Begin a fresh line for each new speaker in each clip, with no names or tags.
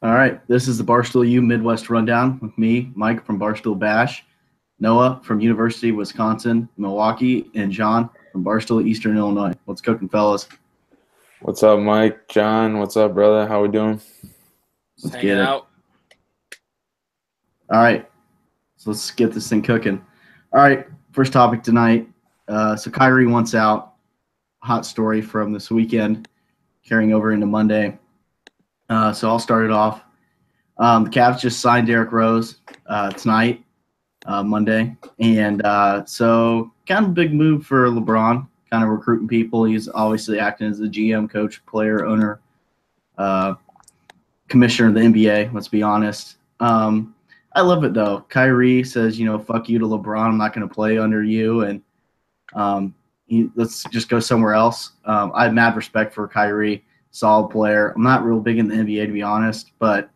All right, this is the BarstoolU Midwest Rundown with me, Mike from Barstool Bash, Noah from University of Wisconsin, Milwaukee, and John from Barstool, Eastern Illinois. What's cooking, fellas?
What's up, Mike? John, what's up, brother? How we doing?
Let's
Hanging
get it.
out.
All right, so let's get this thing cooking. All right, first topic tonight. So Kyrie wants out. Hot story from this weekend, carrying over into Monday. So I'll start it off. The Cavs just signed Derrick Rose tonight, Monday, and so kind of a big move for LeBron. Kind of recruiting people. He's obviously acting as the GM, coach, player, owner, commissioner of the NBA. Let's be honest. I love it though. Kyrie says, fuck you to LeBron. I'm not going to play under you, and let's just go somewhere else. I have mad respect for Kyrie. Solid player. I'm not real big in the NBA, to be honest, but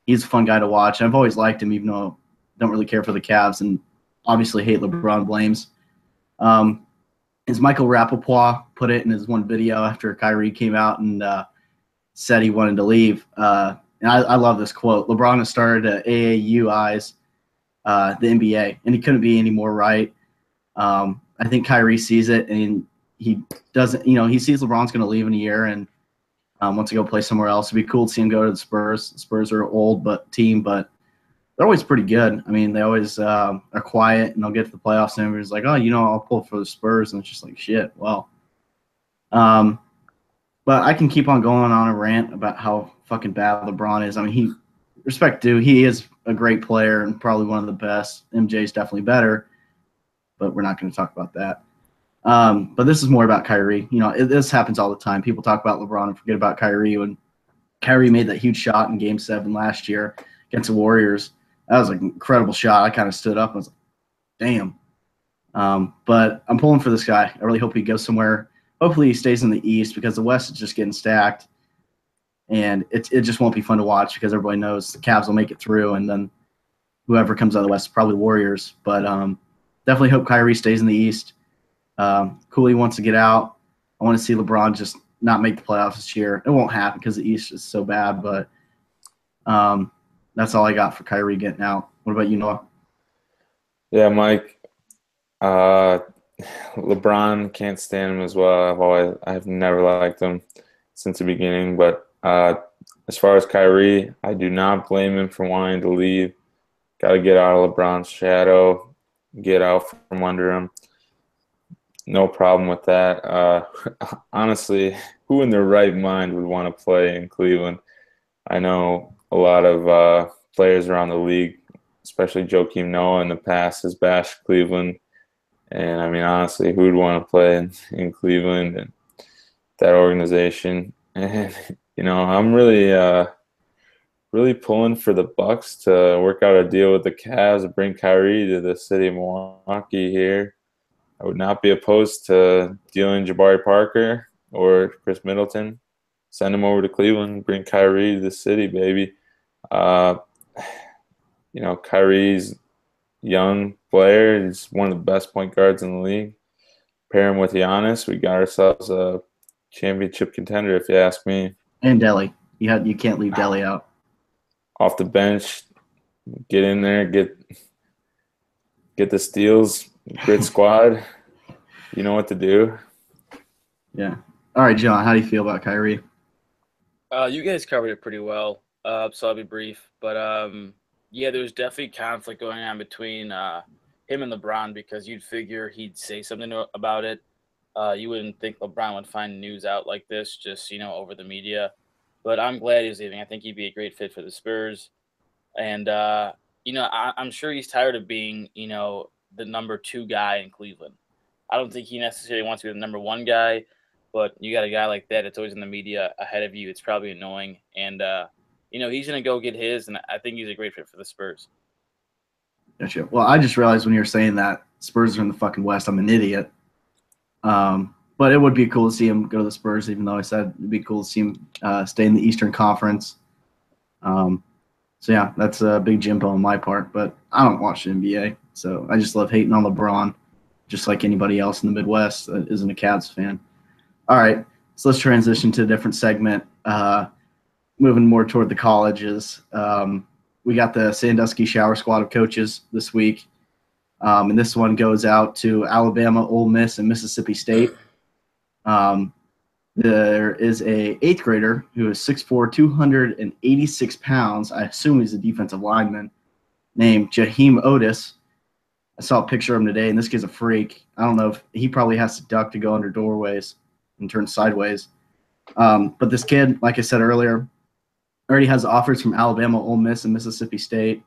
he's a fun guy to watch. I've always liked him, even though I don't really care for the Cavs and obviously hate LeBron blames. As Michael Rapaport put it in his one video after Kyrie came out and said he wanted to leave, and I love this quote. LeBron has started to AAUize the NBA, and he couldn't be any more right. I think Kyrie sees it, and he doesn't. He sees LeBron's going to leave in a year, and wants to go play somewhere else. It'd be cool to see him go to the Spurs. The Spurs are an old team, but they're always pretty good. I mean, they always are quiet, and they'll get to the playoffs, and everybody's like, oh, I'll pull for the Spurs. And it's just like, shit, well. But I can keep on going on a rant about how fucking bad LeBron is. I mean, he is a great player and probably one of the best. MJ's definitely better, but we're not going to talk about that. But this is more about Kyrie. This happens all the time. People talk about LeBron and forget about Kyrie. When Kyrie made that huge shot in Game 7 last year against the Warriors, that was an incredible shot. I kind of stood up and was like, damn. But I'm pulling for this guy. I really hope he goes somewhere. Hopefully he stays in the East because the West is just getting stacked. And it just won't be fun to watch because everybody knows the Cavs will make it through. And then whoever comes out of the West, probably Warriors. But definitely hope Kyrie stays in the East. Cooley wants to get out. I want to see LeBron just not make the playoffs this year. It won't happen because the East is so bad, but that's all I got for Kyrie getting out. What about you, Noah?
Yeah, Mike. LeBron, can't stand him as well. I've never liked him since the beginning. But as far as Kyrie, I do not blame him for wanting to leave. Got to get out of LeBron's shadow, get out from under him. No problem with that. Honestly, who in their right mind would want to play in Cleveland? I know a lot of players around the league, especially Joakim Noah in the past, has bashed Cleveland. And, I mean, honestly, who would want to play in Cleveland and that organization? And, I'm really pulling for the Bucks to work out a deal with the Cavs and bring Kyrie to the city of Milwaukee here. I would not be opposed to dealing Jabari Parker or Chris Middleton. Send him over to Cleveland, bring Kyrie to the city, baby. Kyrie's young player. He's one of the best point guards in the league. Pair him with Giannis, we got ourselves a championship contender, if you ask me.
And Delly. You can't leave Delly out.
Off the bench, get in there, get the steals. Grit squad. You know what to do.
Yeah. All right, John, how do you feel about Kyrie?
You guys covered it pretty well, so I'll be brief. But, yeah, there's definitely conflict going on between him and LeBron because you'd figure he'd say something about it. You wouldn't think LeBron would find news out like this just, over the media. But I'm glad he's leaving. I think he'd be a great fit for the Spurs. And, I'm sure he's tired of being, the number 2 guy in Cleveland. I don't think he necessarily wants to be the number 1 guy, but you got a guy like that that's always in the media ahead of you. It's probably annoying. And, he's going to go get his, and I think he's a great fit for the Spurs.
Gotcha. Well, I just realized when you were saying that Spurs are in the fucking West, I'm an idiot. But it would be cool to see him go to the Spurs, even though I said it'd be cool to see him stay in the Eastern Conference. So, yeah, that's a big Jimbo on my part, but I don't watch the NBA. So I just love hating on LeBron, just like anybody else in the Midwest that isn't a Cavs fan. All right, so let's transition to a different segment. moving more toward the colleges. We got the Sandusky Shower Squad of coaches this week. And this one goes out to Alabama, Ole Miss, and Mississippi State. There is a 8th grader who is 6'4", 286 pounds. I assume he's a defensive lineman, named Jaheim Otis. I saw a picture of him today, and this kid's a freak. I don't know if he probably has to duck to go under doorways and turn sideways. But this kid, like I said earlier, already has offers from Alabama, Ole Miss, and Mississippi State.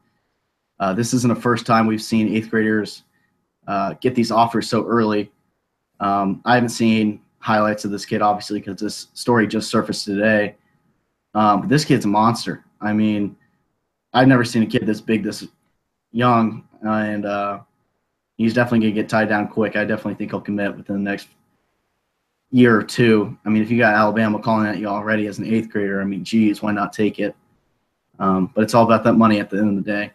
This isn't the first time we've seen 8th graders get these offers so early. I haven't seen highlights of this kid, obviously, because this story just surfaced today. But this kid's a monster. I mean, I've never seen a kid this big, this young, and he's definitely going to get tied down quick. I definitely think he'll commit within the next year or two. I mean, if you got Alabama calling at you already as an 8th grader, I mean, geez, why not take it? But it's all about that money at the end of the day.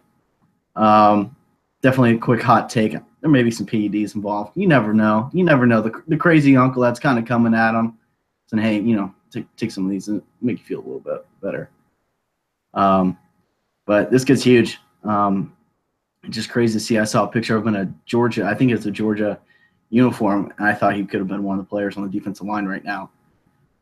Definitely a quick hot take. There may be some PEDs involved. You never know. You never know. The crazy uncle that's kind of coming at him saying, hey, you know, take some of these and make you feel a little bit better. But this kid's huge. It's just crazy to see. I saw a picture of him in a Georgia, I think it's a Georgia uniform, and I thought he could have been one of the players on the defensive line right now.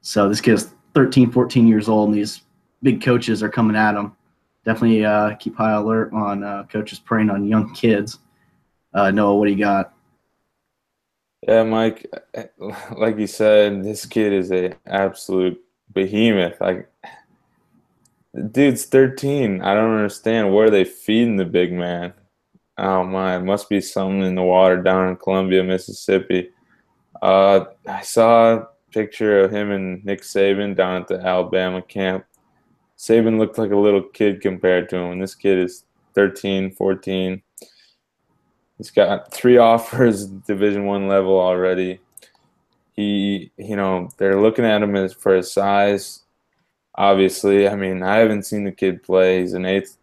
So this kid is 13, 14 years old, and these big coaches are coming at him. Definitely keep high alert on coaches preying on young kids. Noah, what do you got?
Yeah, Mike, like you said, this kid is an absolute behemoth. Like, the dude's 13. I don't understand. Where are they feeding the big man? Oh, my. It must be something in the water down in Columbia, Mississippi. I saw a picture of him and Nick Saban down at the Alabama camp. Saban looked like a little kid compared to him. And this kid is 13, 14. He's got 3 offers Division I level already. They're looking at him for his size. Obviously, I mean, I haven't seen the kid play. He's in eighth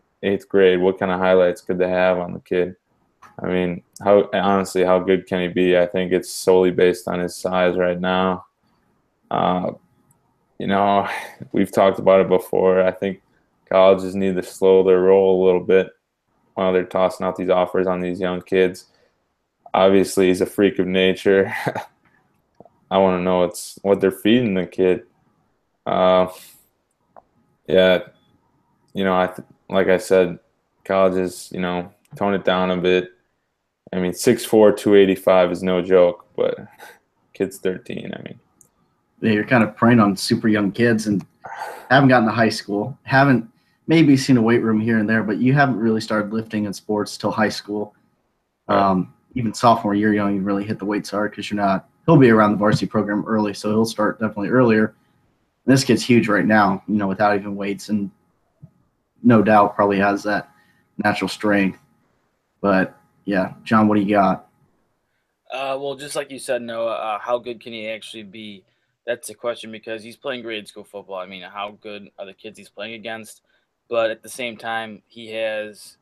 grade. What kind of highlights could they have on the kid? I mean, how good can he be? I think it's solely based on his size right now. We've talked about it before. I think colleges need to slow their roll a little bit while they're tossing out these offers on these young kids. Obviously, he's a freak of nature. I want to know what they're feeding the kid. Like I said, colleges, tone it down a bit. I mean, 6'4", 285 is no joke, but kid's 13. I mean,
yeah, you're kind of preying on super young kids and haven't gotten to high school, haven't maybe seen a weight room here and there, but you haven't really started lifting in sports till high school.
Right.
Even sophomore year, you don't even really hit the weights hard because he'll be around the varsity program early, so he'll start definitely earlier. And this kid's huge right now, without even weights, and no doubt probably has that natural strength. But, yeah, John, what do you got?
Well, just like you said, Noah, how good can he actually be? That's the question, because he's playing grade school football. I mean, how good are the kids he's playing against? But at the same time, he has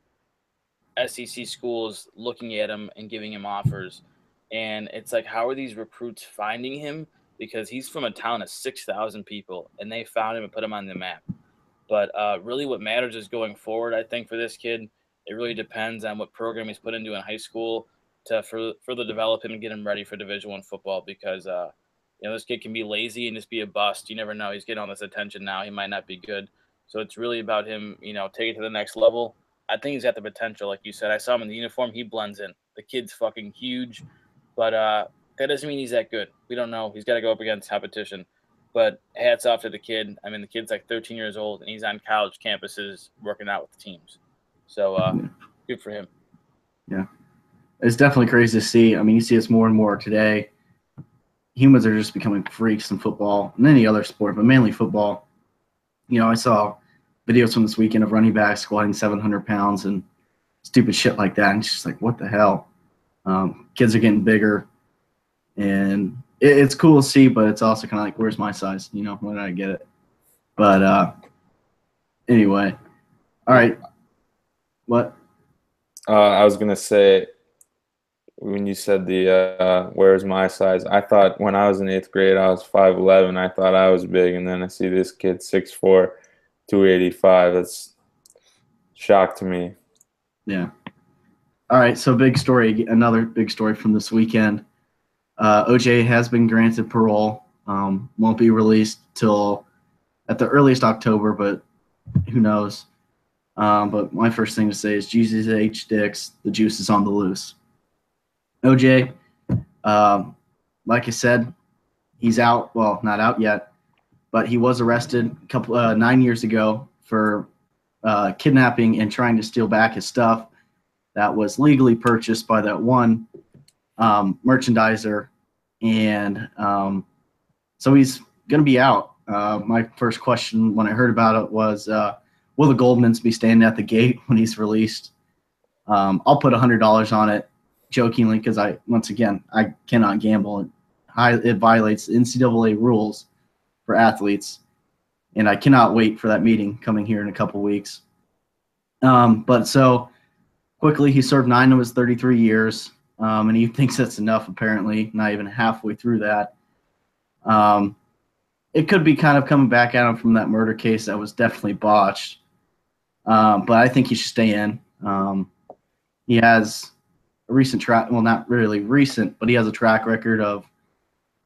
SEC schools looking at him and giving him offers. And it's like, how are these recruits finding him? Because he's from a town of 6,000 people, and they found him and put him on the map. But really what matters is going forward, I think, for this kid. It really depends on what program he's put into in high school to further develop him and get him ready for Division I football, because this kid can be lazy and just be a bust. You never know. He's getting all this attention now. He might not be good. So it's really about him, taking it to the next level. I think he's got the potential, like you said. I saw him in the uniform. He blends in. The kid's fucking huge. But that doesn't mean he's that good. We don't know. He's got to go up against competition. But hats off to the kid. I mean, the kid's like 13 years old, and he's on college campuses working out with the teams. So good for him.
Yeah. It's definitely crazy to see. I mean, you see this more and more today. Humans are just becoming freaks in football and any other sport, but mainly football. I saw videos from this weekend of running backs squatting 700 pounds and stupid shit like that. And it's just like, what the hell? Kids are getting bigger. And it's cool to see, but it's also kind of like, where's my size? When did I get it? But anyway. All right. What?
I was going to say, when you said the where's my size, I thought when I was in 8th grade, I was 5'11". I thought I was big, and then I see this kid 6'4", 285. That's shock to me.
Yeah. All right, so big story, another big story from this weekend. OJ has been granted parole. Won't be released till at the earliest October, but who knows? But my first thing to say is Jesus H. Dix, the juice is on the loose. OJ, like I said, he's out. Well, not out yet, but he was arrested 9 years ago for kidnapping and trying to steal back his stuff that was legally purchased by that one merchandiser. And so he's going to be out. My first question when I heard about it was, will the Goldmans be standing at the gate when he's released? I'll put $100 on it, jokingly, because I cannot gamble. It violates NCAA rules for athletes, and I cannot wait for that meeting coming here in a couple weeks. But so quickly, he served 9 of his 33 years, and he thinks that's enough, apparently, not even halfway through that. It could be kind of coming back at him from that murder case that was definitely botched. But I think he should stay in. He has a recent track, well, not really recent, but he has a track record of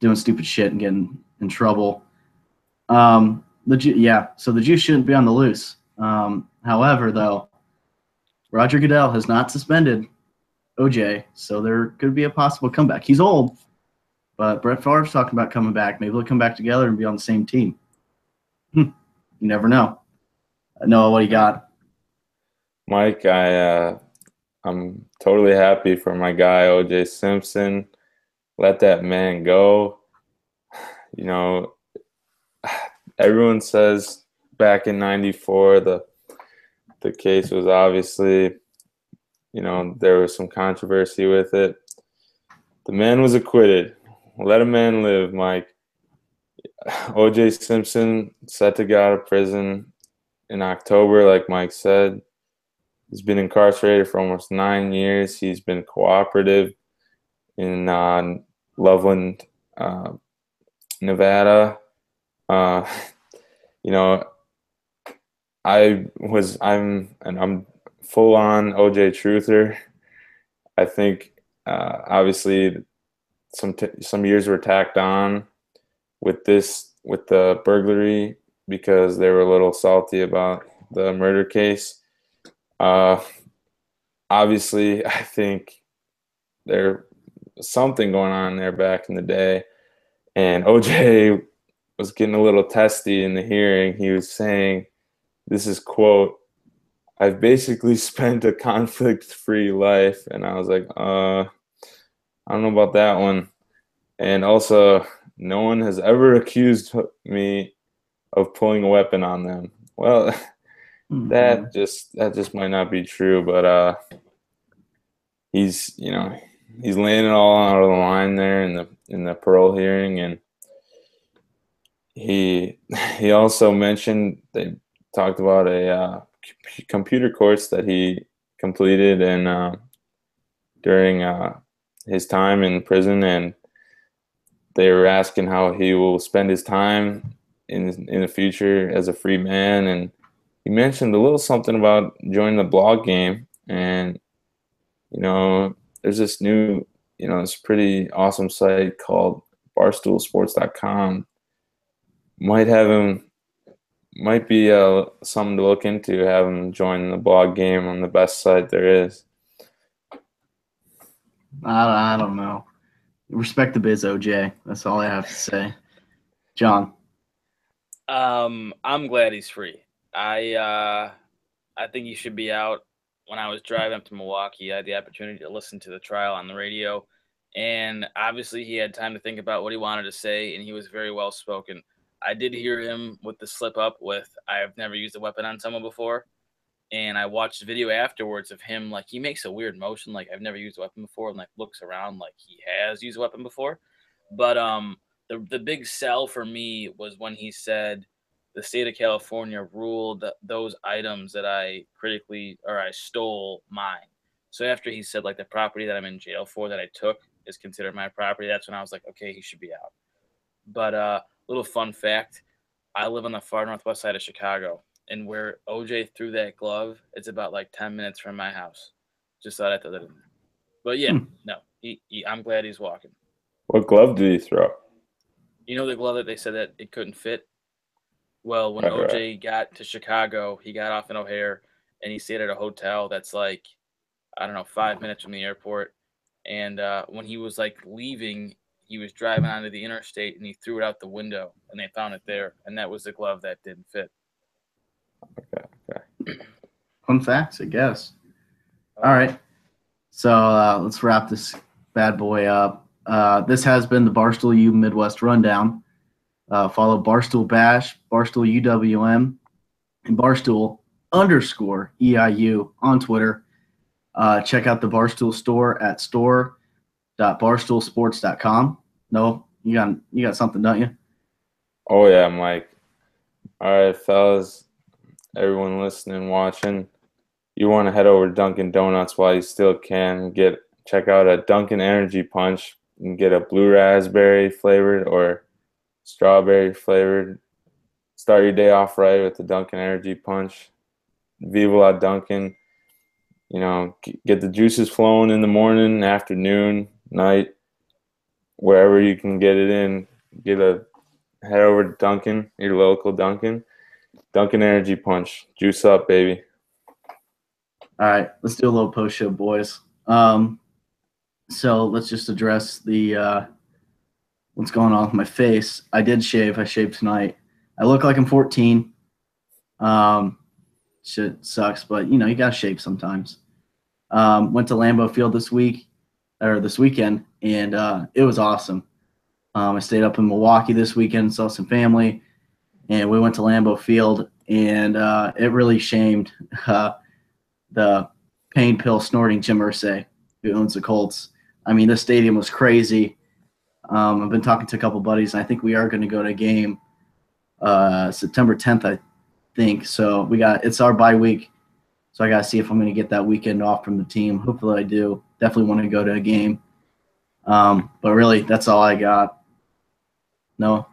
doing stupid shit and getting in trouble. So the juice shouldn't be on the loose. However, though, Roger Goodell has not suspended OJ, so there could be a possible comeback. He's old, but Brett Favre's talking about coming back. Maybe they'll come back together and be on the same team. You never know. Noah, what do you got?
Mike, I'm totally happy for my guy, OJ Simpson. Let that man go. You know, everyone says back in '94, the case was obviously, there was some controversy with it. The man was acquitted. Let a man live, Mike. OJ Simpson set to get out of prison in October, like Mike said. He's been incarcerated for almost 9 years. He's been cooperative in Loveland, Nevada. I'm full on OJ truther. I think obviously some years were tacked on with the burglary because they were a little salty about the murder case. Obviously, I think there was something going on there back in the day, and OJ was getting a little testy in the hearing. He was saying, this is quote, "I've basically spent a conflict-free life," and I was like, I don't know about that one. And also, no one has ever accused me of pulling a weapon on them. Well, that just might not be true, but he's laying it all out on the line there in the parole hearing, and he also mentioned they talked about a computer course that he completed and during his time in prison, and they were asking how he will spend his time in the future as a free man, and he mentioned a little something about joining the blog game. And there's this new this pretty awesome site called BarstoolSports.com. Might be something to look into, have him join the blog game on the best site there is.
I don't know. Respect the biz, OJ. That's all I have to say. John.
I'm glad he's free. I think he should be out. When I was driving up to Milwaukee, I had the opportunity to listen to the trial on the radio, and obviously he had time to think about what he wanted to say, and he was very well spoken. I did hear him with the slip up with, "I've never used a weapon on someone before," and I watched the video afterwards of him, like, he makes a weird motion, like, "I've never used a weapon before," and like looks around like he has used a weapon before. But the big sell for me was when he said the state of California ruled those items that I stole mine. So after he said, like, the property that I'm in jail for that I took is considered my property, that's when I was like, okay, he should be out. But little fun fact, I live on the far northwest side of Chicago, and where OJ threw that glove, it's about like 10 minutes from my house. Just thought I'd throw that in there. But yeah, no, I'm glad he's walking.
What glove did he throw?
You know the glove that they said that it couldn't fit? Well, when
Right,
OJ got to Chicago, he got off in O'Hare and he stayed at a hotel that's like, I don't know, 5 minutes from the airport. And when he was like leaving, he was driving onto the interstate and he threw it out the window and they found it there. And that was the glove that didn't fit.
Okay.
Fun facts, I guess. All right. So let's wrap this bad boy up. This has been the BarstoolU Midwest Rundown. Follow Barstool Bash, Barstool UWM, and Barstool_EIU on Twitter. Check out the Barstool store at store.barstoolsports.com. No, you got something, don't you?
Oh yeah, Mike. All right, fellas, everyone listening, watching, you want to head over to Dunkin' Donuts while you still can. Check out a Dunkin' Energy Punch. You can get a blue raspberry flavored or strawberry flavored. Start your day off right with the Dunkin' Energy Punch. Viva la Dunkin'. You know, get the juices flowing in the morning, afternoon, night, wherever you can get it in. Head over to Dunkin', your local Dunkin'. Dunkin' Energy Punch. Juice up, baby.
All right, let's do a little post show, boys. So let's just address the what's going on with my face. I did shave. I shaved tonight. I look like I'm 14. Shit sucks, but you gotta shave sometimes. Went to Lambeau Field this weekend, and it was awesome. I stayed up in Milwaukee this weekend, saw some family, and we went to Lambeau Field, and it really shamed the pain pill snorting Jim Irsay, who owns the Colts. I mean, this stadium was crazy. I've been talking to a couple buddies, and I think we are going to go to a game September 10th, I think. So it's our bye week. So I got to see if I'm going to get that weekend off from the team. Hopefully I do. Definitely want to go to a game. But really, that's all I got. No.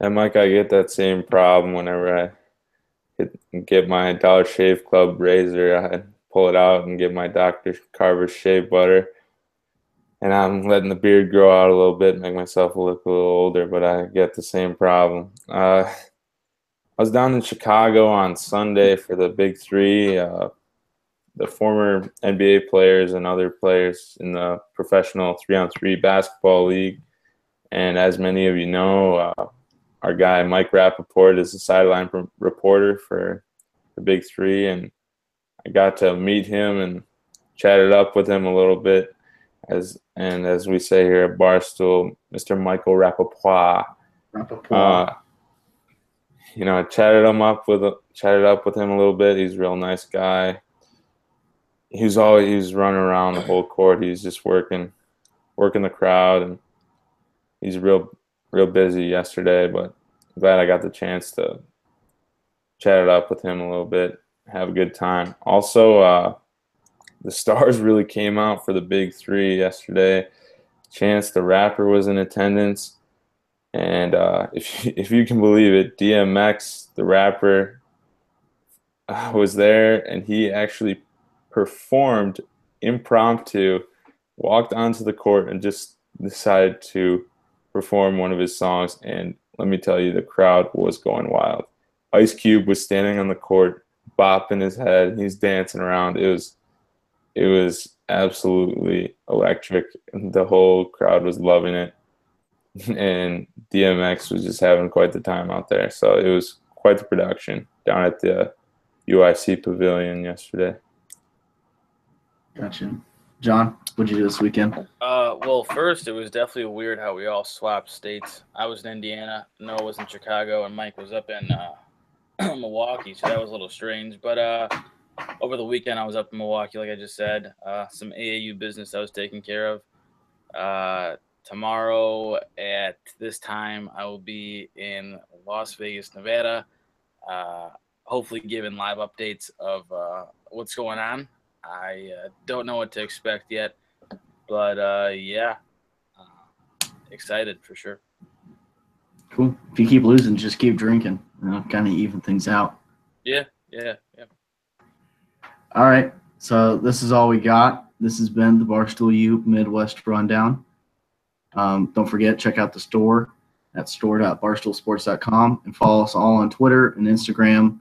And Mike, I get that same problem whenever I get my Dollar Shave Club razor. I pull it out and get my Dr. Carver's shave butter. And I'm letting the beard grow out a little bit, make myself look a little older, but I get the same problem. I was down in Chicago on Sunday for the Big Three. The former NBA players and other players in the professional 3-on-3 basketball league. And as many of you know, our guy Mike Rappaport is a sideline reporter for the Big Three, and I got to meet him and chatted up with him a little bit. As we say here at Barstool, Mr. Michael Rappaport. I chatted up with him a little bit. He's a real nice guy. He was running around the whole court. He was just working the crowd, and he's real busy yesterday. But I'm glad I got the chance to chat it up with him a little bit, have a good time. Also, the stars really came out for the Big Three yesterday. Chance the Rapper was in attendance, and if you can believe it, DMX the Rapper was there, and he actually performed impromptu, walked onto the court, and just decided to perform one of his songs. And let me tell you, the crowd was going wild. Ice Cube was standing on the court, bopping his head. He's dancing around. It was absolutely electric. The whole crowd was loving it. And DMX was just having quite the time out there. So it was quite the production down at the UIC Pavilion yesterday.
Gotcha. John, what'd you do this weekend?
Well, first, it was definitely weird how we all swapped states. I was in Indiana, Noah was in Chicago, and Mike was up in Milwaukee, so that was a little strange. But over the weekend, I was up in Milwaukee, like I just said. Some AAU business I was taking care of. Tomorrow at this time, I will be in Las Vegas, Nevada, hopefully giving live updates of what's going on. I don't know what to expect yet, but excited for sure.
Cool. If you keep losing, just keep drinking. Kind of even things out.
Yeah.
All right. So this is all we got. This has been the BarstoolU Midwest Rundown. Don't forget, check out the store at store.barstoolsports.com and follow us all on Twitter and Instagram.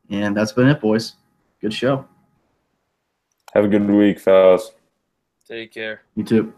And that's been it, boys. Good show.
Have a good week, fellas.
Take care.
You too.